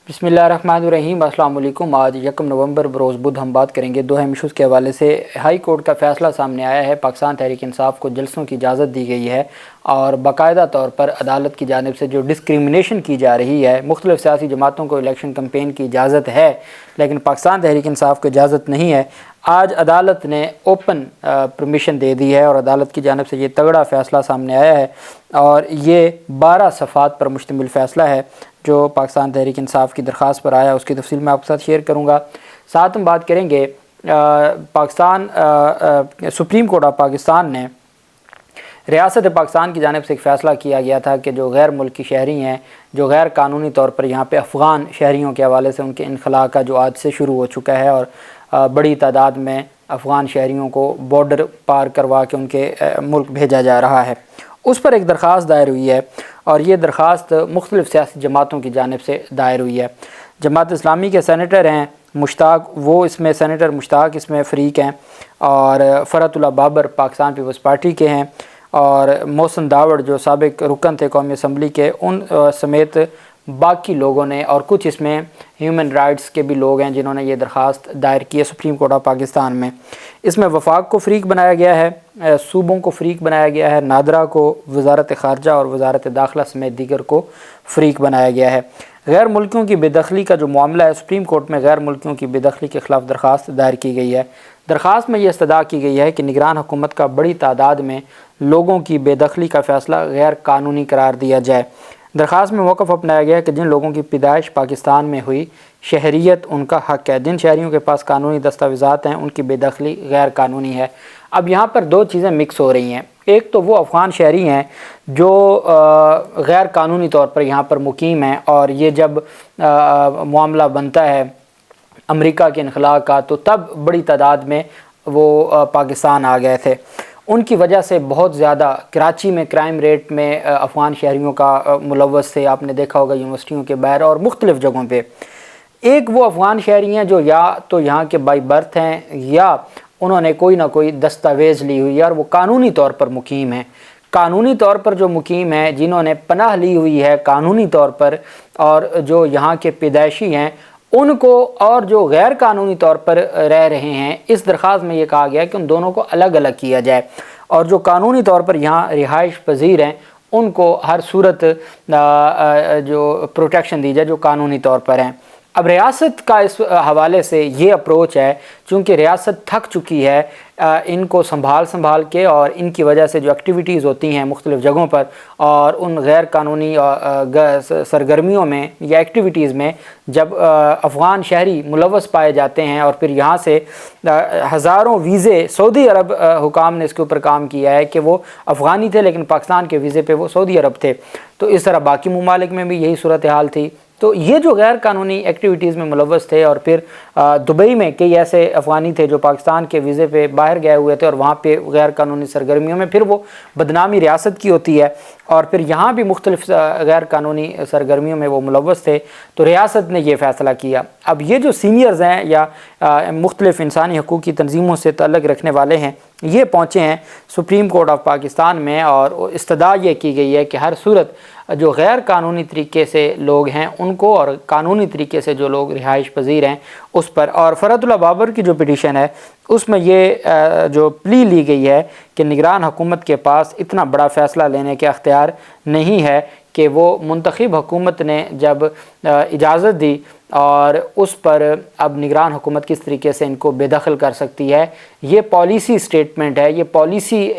بسم اللہ الرحمن الرحیم۔ السلام علیکم۔ آج 1 نومبر بروز بدھ ہم بات کریں گے دو اہم ایشوز کے حوالے سے۔ ہائی کورٹ کا فیصلہ سامنے آیا ہے، پاکستان تحریک انصاف کو جلسوں کی اجازت دی گئی ہے اور باقاعدہ طور پر عدالت کی جانب سے جو ڈسکریمنیشن کی جا رہی ہے، مختلف سیاسی جماعتوں کو الیکشن کمپین کی اجازت ہے لیکن پاکستان تحریک انصاف کو اجازت نہیں ہے۔ آج عدالت نے اوپن پرمیشن دے دی ہے اور عدالت کی جانب سے یہ تگڑا فیصلہ سامنے آیا ہے اور یہ 12 صفحات پر مشتمل فیصلہ ہے جو پاکستان تحریک انصاف کی درخواست پر آیا۔ اس کی تفصیل میں آپ کے ساتھ شیئر کروں گا۔ ساتھ ہم بات کریں گے سپریم کورٹ آف پاکستان نے ریاست پاکستان کی جانب سے ایک فیصلہ کیا گیا تھا کہ جو غیر ملکی شہری ہیں، جو غیر قانونی طور پر یہاں پہ افغان شہریوں کے حوالے سے ان کے انخلاء کا جو آج سے شروع ہو چکا ہے اور بڑی تعداد میں افغان شہریوں کو بارڈر پار کروا کے ان کے ملک بھیجا جا رہا ہے، اس پر ایک درخواست دائر ہوئی ہے اور یہ درخواست مختلف سیاسی جماعتوں کی جانب سے دائر ہوئی ہے۔ جماعت اسلامی کے سینیٹر ہیں مشتاق، وہ اس میں سینیٹر مشتاق اس میں فریق ہیں، اور فرحت اللہ بابر پاکستان پیپلز پارٹی کے ہیں، اور محسن داوڑ جو سابق رکن تھے قومی اسمبلی کے، ان سمیت باقی لوگوں نے، اور کچھ اس میں ہیومن رائٹس کے بھی لوگ ہیں جنہوں نے یہ درخواست دائر کی ہے سپریم کورٹ آف پاکستان میں۔ اس میں وفاق کو فریق بنایا گیا ہے، صوبوں کو فریق بنایا گیا ہے، نادرا کو، وزارت خارجہ اور وزارت داخلہ سمیت دیگر کو فریق بنایا گیا ہے۔ غیر ملکیوں کی بے دخلی کا جو معاملہ ہے، سپریم کورٹ میں غیر ملکیوں کی بے دخلی کے خلاف درخواست دائر کی گئی ہے۔ درخواست میں یہ استدعا کی گئی ہے کہ نگران حکومت کا بڑی تعداد میں لوگوں کی بے دخلی کا فیصلہ غیر قانونی قرار دیا جائے۔ درخواست میں موقف اپنایا گیا ہے کہ جن لوگوں کی پیدائش پاکستان میں ہوئی، شہریت ان کا حق ہے، جن شہریوں کے پاس قانونی دستاویزات ہیں ان کی بے دخلی غیر قانونی ہے۔ اب یہاں پر دو چیزیں مکس ہو رہی ہیں، ایک تو وہ افغان شہری ہیں جو غیر قانونی طور پر یہاں پر مقیم ہیں، اور یہ جب معاملہ بنتا ہے امریکہ کے انخلاء کا تو تب بڑی تعداد میں وہ پاکستان آ گئے تھے۔ ان کی وجہ سے بہت زیادہ کراچی میں کرائم ریٹ میں افغان شہریوں کا ملوث تھے، آپ نے دیکھا ہوگا یونیورسٹیوں کے باہر اور مختلف جگہوں پہ۔ ایک وہ افغان شہری ہیں جو یا تو یہاں کے بائی برتھ ہیں یا انہوں نے کوئی نہ کوئی دستاویز لی ہوئی ہے اور وہ قانونی طور پر مقیم ہیں۔ قانونی طور پر جو مقیم ہیں، جنہوں نے پناہ لی ہوئی ہے قانونی طور پر اور جو یہاں کے پیدائشی ہیں ان کو، اور جو غیر قانونی طور پر رہ رہے ہیں، اس درخواست میں یہ کہا گیا کہ ان دونوں کو الگ الگ کیا جائے، اور جو قانونی طور پر یہاں رہائش پذیر ہیں ان کو ہر صورت جو پروٹیکشن دی جائے جو قانونی طور پر ہیں۔ اب ریاست کا اس حوالے سے یہ اپروچ ہے، چونکہ ریاست تھک چکی ہے ان کو سنبھال کے، اور ان کی وجہ سے جو ایکٹیویٹیز ہوتی ہیں مختلف جگہوں پر اور ان غیر قانونی سرگرمیوں میں یا ایکٹیویٹیز میں جب افغان شہری ملوث پائے جاتے ہیں، اور پھر یہاں سے ہزاروں ویزے، سعودی عرب حکام نے اس کے اوپر کام کیا ہے کہ وہ افغانی تھے لیکن پاکستان کے ویزے پہ وہ سعودی عرب تھے، تو اس طرح باقی ممالک میں بھی یہی صورتحال تھی۔ تو یہ جو غیر قانونی ایکٹیویٹیز میں ملوث تھے، اور پھر دبئی میں کئی ایسے افغانی تھے جو پاکستان کے ویزے پہ باہر گئے ہوئے تھے اور وہاں پہ غیر قانونی سرگرمیوں میں، پھر وہ بدنامی ریاست کی ہوتی ہے، اور پھر یہاں بھی مختلف غیر قانونی سرگرمیوں میں وہ ملوث تھے، تو ریاست نے یہ فیصلہ کیا۔ اب یہ جو سینئرز ہیں یا مختلف انسانی حقوق کی تنظیموں سے تعلق رکھنے والے ہیں، یہ پہنچے ہیں سپریم کورٹ آف پاکستان میں، اور استدعا یہ کی گئی ہے کہ ہر صورت جو غیر قانونی طریقے سے لوگ ہیں ان کو، اور قانونی طریقے سے جو لوگ رہائش پذیر ہیں اس پر۔ اور فرحت اللہ بابر کی جو پٹیشن ہے اس میں یہ جو پلی لی گئی ہے کہ نگران حکومت کے پاس اتنا بڑا فیصلہ لینے کے اختیار نہیں ہے کہ وہ منتخب حکومت نے جب اجازت دی اور اس پر اب نگران حکومت کس طریقے سے ان کو بے دخل کر سکتی ہے۔ یہ پالیسی سٹیٹمنٹ ہے، یہ پالیسی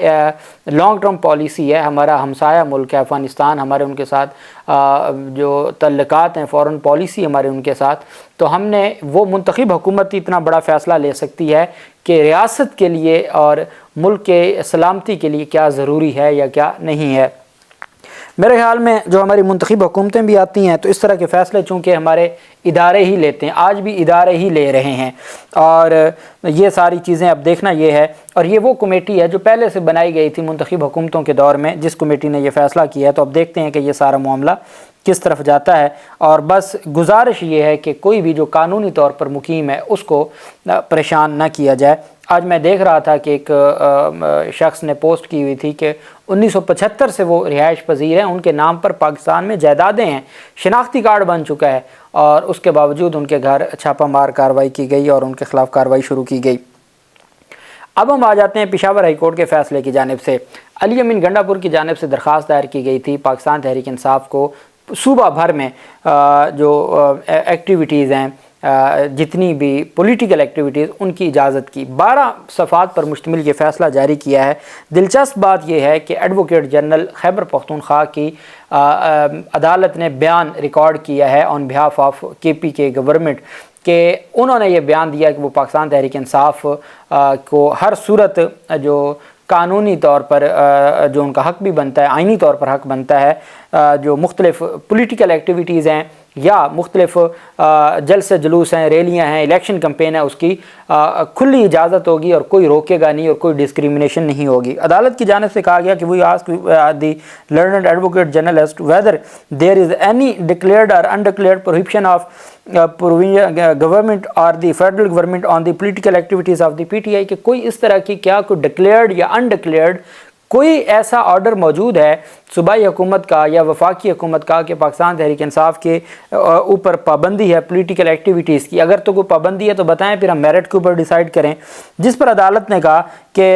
لانگ ٹرم پالیسی ہے۔ ہمارا ہمسایہ ملک ہے افغانستان، ہمارے ان کے ساتھ جو تعلقات ہیں، فورن پالیسی ہمارے ان کے ساتھ، تو ہم نے وہ منتخب حکومت اتنا بڑا فیصلہ لے سکتی ہے کہ ریاست کے لیے اور ملک کے سلامتی کے لیے کیا ضروری ہے یا کیا نہیں ہے۔ میرے خیال میں جو ہماری منتخب حکومتیں بھی آتی ہیں تو اس طرح کے فیصلے چونکہ ہمارے ادارے ہی لیتے ہیں، آج بھی ادارے ہی لے رہے ہیں، اور یہ ساری چیزیں اب دیکھنا یہ ہے، اور یہ وہ کمیٹی ہے جو پہلے سے بنائی گئی تھی منتخب حکومتوں کے دور میں، جس کمیٹی نے یہ فیصلہ کیا ہے، تو اب دیکھتے ہیں کہ یہ سارا معاملہ کس طرف جاتا ہے۔ اور بس گزارش یہ ہے کہ کوئی بھی جو قانونی طور پر مقیم ہے اس کو پریشان نہ کیا جائے۔ آج میں دیکھ رہا تھا کہ ایک شخص نے پوسٹ کی ہوئی تھی کہ 1975 سے وہ رہائش پذیر ہیں، ان کے نام پر پاکستان میں جائیدادیں ہیں، شناختی کارڈ بن چکا ہے، اور اس کے باوجود ان کے گھر چھاپہ مار کارروائی کی گئی اور ان کے خلاف کارروائی شروع کی گئی۔ اب ہم آ جاتے ہیں پشاور ہائی کورٹ کے فیصلے کی جانب سے۔ علی امین گنڈا پور کی جانب سے درخواست دائر کی گئی تھی پاکستان تحریک انصاف کو صوبہ بھر میں جو ایکٹیویٹیز ہیں، جتنی بھی پولیٹیکل ایکٹیویٹیز، ان کی اجازت کی۔ 12 صفحات پر مشتمل یہ فیصلہ جاری کیا ہے۔ دلچسپ بات یہ ہے کہ ایڈوکیٹ جنرل خیبر پختونخوا کی عدالت نے بیان ریکارڈ کیا ہے آن بہاف آف KPK گورنمنٹ، کہ انہوں نے یہ بیان دیا کہ وہ پاکستان تحریک انصاف کو ہر صورت جو قانونی طور پر جو ان کا حق بھی بنتا ہے، آئینی طور پر حق بنتا ہے، جو مختلف پولیٹیکل ایکٹیویٹیز ہیں یا مختلف جلسے جلوس ہیں، ریلیاں ہیں، الیکشن کمپین ہے، اس کی کھلی اجازت ہوگی اور کوئی روکے گا نہیں اور کوئی ڈسکریمنیشن نہیں ہوگی۔ عدالت کی جانب سے کہا گیا کہ we ask the learned advocate general as to whether there is any declared or undeclared prohibition of government or the federal government on the political activities of the PTI، کہ کوئی اس طرح کی کیا کوئی ڈکلیئرڈ یا انڈکلیئرڈ کوئی ایسا order موجود ہے صوبائی حکومت کا یا وفاقی حکومت کا کہ پاکستان تحریک انصاف کے اوپر پابندی ہے پولیٹیکل ایکٹیویٹیز کی؟ اگر تو کوئی پابندی ہے تو بتائیں، پھر ہم میرٹ کے اوپر ڈیسائیڈ کریں۔ جس پر عدالت نے کہا کہ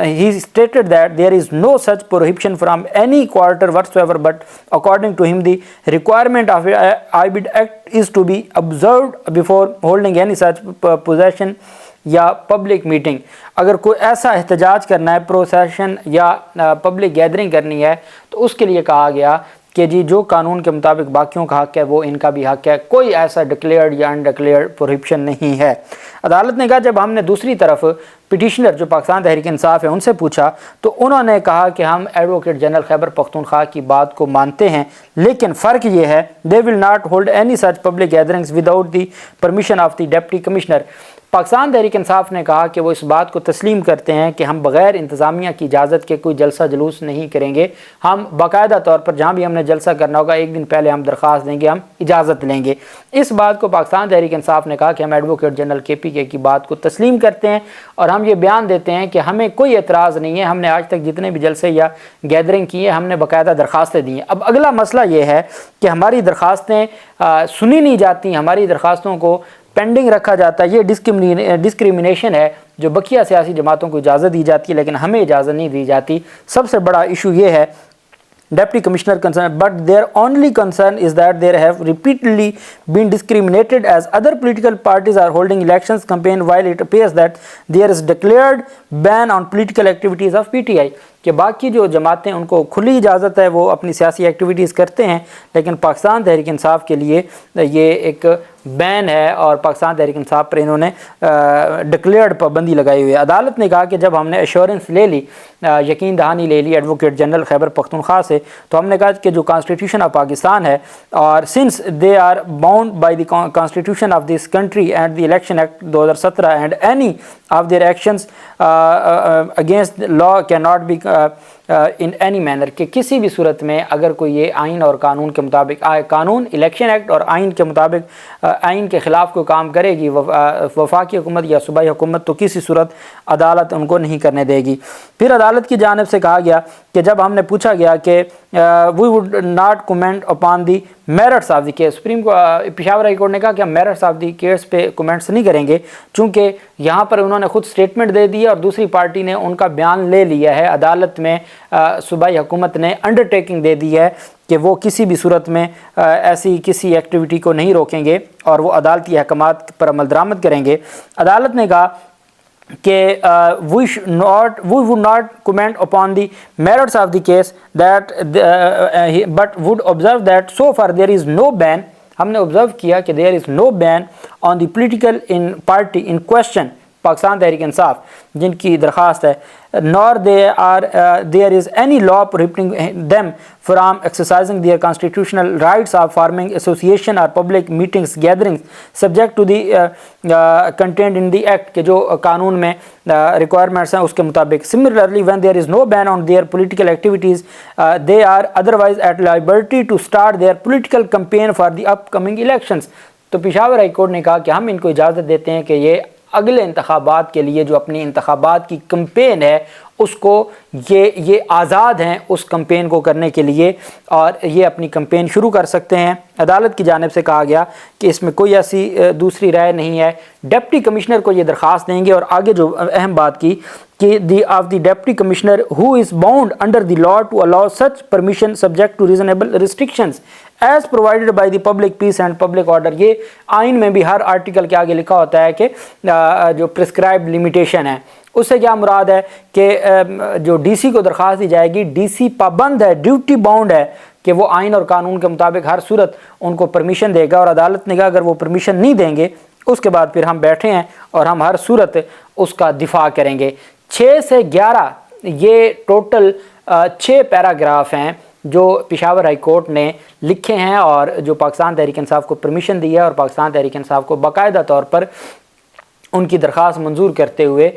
he stated that there is no such prohibition from any quarter whatsoever but according to ہم the requirement of IBID act is to be observed before holding any such possession یا public meeting. اگر کوئی ایسا احتجاج کرنا ہے، procession یا public gathering کرنی ہے، تو اس کے لیے کہا گیا کہ جی جو قانون کے مطابق باقیوں کا حق ہے وہ ان کا بھی حق ہے، کوئی ایسا ڈکلیئرڈ یا انڈکلیئرڈ پروہیبشن نہیں ہے۔ عدالت نے کہا جب ہم نے دوسری طرف پٹیشنر جو پاکستان تحریک انصاف ہے ان سے پوچھا تو انہوں نے کہا کہ ہم ایڈوکیٹ جنرل خیبر پختونخوا کی بات کو مانتے ہیں، لیکن فرق یہ ہے they will not hold any such public gatherings without the permission of the deputy commissioner۔ Pakistan Tehreek Insaf نے کہا کہ وہ اس بات کو تسلیم کرتے ہیں کہ ہم بغیر انتظامیہ کی اجازت کے کوئی جلسہ جلوس نہیں کریں گے، ہم باقاعدہ طور پر جہاں بھی ہم نے جلسہ کرنا ہوگا ایک دن پہلے ہم درخواست دیں گے، ہم اجازت لیں گے۔ اس بات کو پاکستان تحریک انصاف نے کہا کہ ہم ایڈوکیٹ جنرل KPK کی بات کو تسلیم کرتے ہیں اور ہم یہ بیان دیتے ہیں کہ ہمیں کوئی اعتراض نہیں ہے، ہم نے آج تک جتنے بھی جلسے یا گیدرنگ کی ہیں ہم نے باقاعدہ درخواستیں دی ہیں۔ اب اگلا مسئلہ یہ ہے کہ ہماری درخواستیں سنی نہیں جاتی، ہماری درخواستوں کو پینڈنگ رکھا جاتا ہے، یہ ڈسکریمنیشن ہے جو بقیہ سیاسی جماعتوں کو اجازت دی جاتی ہے لیکن ہمیں اجازت نہیں دی جاتی۔ سب سے بڑا ایشو یہ ہے Deputy Commissioner concerned, but their only concern is that they have repeatedly been discriminated as other political parties are holding elections campaign while it appears that there is declared ban on political activities of PTI، کہ باقی جو جماعتیں ان کو کھلی اجازت ہے وہ اپنی سیاسی ایکٹیویٹیز کرتے ہیں، لیکن پاکستان تحریک انصاف کے لیے یہ ایک بین ہے اور پاکستان تحریک انصاف پر انہوں نے ڈکلیئرڈ پابندی لگائی ہوئی ہے۔ عدالت نے کہا کہ جب ہم نے ایشورنس لے لی، یقین دہانی لے لی ایڈوکیٹ جنرل خیبر پختونخوا سے، تو ہم نے کہا کہ جو کانسٹیٹیوشن آف پاکستان ہے اور since they are bound by the constitution of this country and the election act 2017 and any of their actions against law can not be in any manner, کہ کسی بھی صورت میں اگر کوئی یہ آئین اور قانون کے مطابق قانون، الیکشن ایکٹ اور آئین کے مطابق آئین کے خلاف کوئی کام کرے گی وفاقی حکومت یا صوبائی حکومت، تو کسی صورت عدالت ان کو نہیں کرنے دے گی۔ پھر عدالت کی جانب سے کہا گیا کہ جب ہم نے پوچھا گیا کہ we would not comment upon the merits of the case, Peshawar high court نے کہا کہ ہم میرٹس آف دی کیس پہ کومنٹس نہیں کریں گے، چونکہ یہاں پر انہوں نے خود سٹیٹمنٹ دے دی اور دوسری پارٹی نے ان کا بیان لے لیا ہے، عدالت میں صوبائی حکومت نے انڈرٹیکنگ دے دی ہے کہ وہ کسی بھی صورت میں ایسی کسی ایکٹیویٹی کو نہیں روکیں گے اور وہ عدالتی احکامات پر عمل درآمد کریں گے۔ عدالت نے کہا کہ we would not comment upon the merits of the case that but would observe that so far there is no ban، ہم نے observe کیا کہ there is no ban on the political party in question، Pakistan Tehreek Insaf جن کی درخواست ہے، nor there is any law prohibiting them from exercising their constitutional rights of forming association or public meetings gatherings subject to the contained in the act، کہ جو قانون میں requirements ہیں اس کے مطابق۔ Similarly when there is no ban on their political activities they are otherwise at liberty to start their political campaign for the upcoming elections۔ تو Peshawar high court نے کہا کہ ہم ان کو اجازت دیتے ہیں کہ یہ اگلے انتخابات کے لیے جو اپنی انتخابات کی کمپین ہے اس کو یہ آزاد ہیں اس کمپین کو کرنے کے لیے، اور یہ اپنی کمپین شروع کر سکتے ہیں۔ عدالت کی جانب سے کہا گیا کہ اس میں کوئی ایسی دوسری رائے نہیں ہے۔ ڈپٹی کمشنر کو یہ درخواست دیں گے، اور آگے جو اہم بات کی کہ the deputy commissioner who is bound under the law to allow such permission subject to reasonable restrictions as provided by the public peace and public order. یہ آئین میں بھی ہر آرٹیکل کے آگے لکھا ہوتا ہے کہ جو پرسکرائبڈ لمیٹیشن ہے، اس سے کیا مراد ہے کہ جو ڈی سی کو درخواست دی جائے گی، ڈی سی پابند ہے، ڈیوٹی باؤنڈ ہے کہ وہ آئین اور قانون کے مطابق ہر صورت ان کو پرمیشن دے گا، اور عدالت نے کہا اگر وہ پرمیشن نہیں دیں گے اس کے بعد پھر ہم بیٹھے ہیں اور ہم ہر صورت اس کا دفاع کریں گے۔ 6 سے 11 یہ ٹوٹل 6 پیراگراف ہیں جو پشاور ہائی کورٹ نے لکھے ہیں، اور جو پاکستان تحریک انصاف کو پرمیشن دی ہے، اور پاکستان تحریک انصاف کو باقاعدہ طور پر ان کی درخواست منظور کرتے ہوئے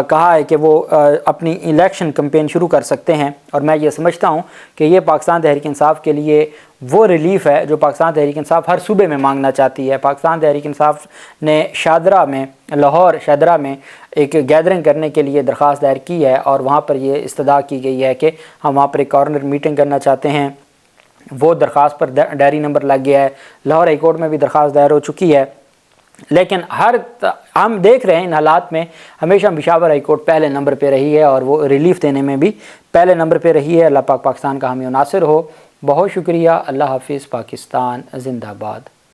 کہا ہے کہ وہ اپنی الیکشن کمپین شروع کر سکتے ہیں۔ اور میں یہ سمجھتا ہوں کہ یہ پاکستان تحریک انصاف کے لیے وہ ریلیف ہے جو پاکستان تحریک انصاف ہر صوبے میں مانگنا چاہتی ہے۔ پاکستان تحریک انصاف نے شادرہ میں، لاہور شادرہ میں ایک گیدرنگ کرنے کے لیے درخواست دائر کی ہے، اور وہاں پر یہ استدعا کی گئی ہے کہ ہم وہاں پر ایک کارنر میٹنگ کرنا چاہتے ہیں۔ وہ درخواست پر ڈائری نمبر لگ گیا ہے، لاہور ہائی کورٹ میں بھی درخواست دائر ہو چکی ہے، لیکن ہم دیکھ رہے ہیں ان حالات میں ہمیشہ پشاور ہائی کورٹ پہلے نمبر پہ رہی ہے، اور وہ ریلیف دینے میں بھی پہلے نمبر پہ رہی ہے۔ اللہ پاک پاکستان کا حامی و ناصر ہو۔ بہت شکریہ۔ اللہ حافظ۔ پاکستان زندہ باد۔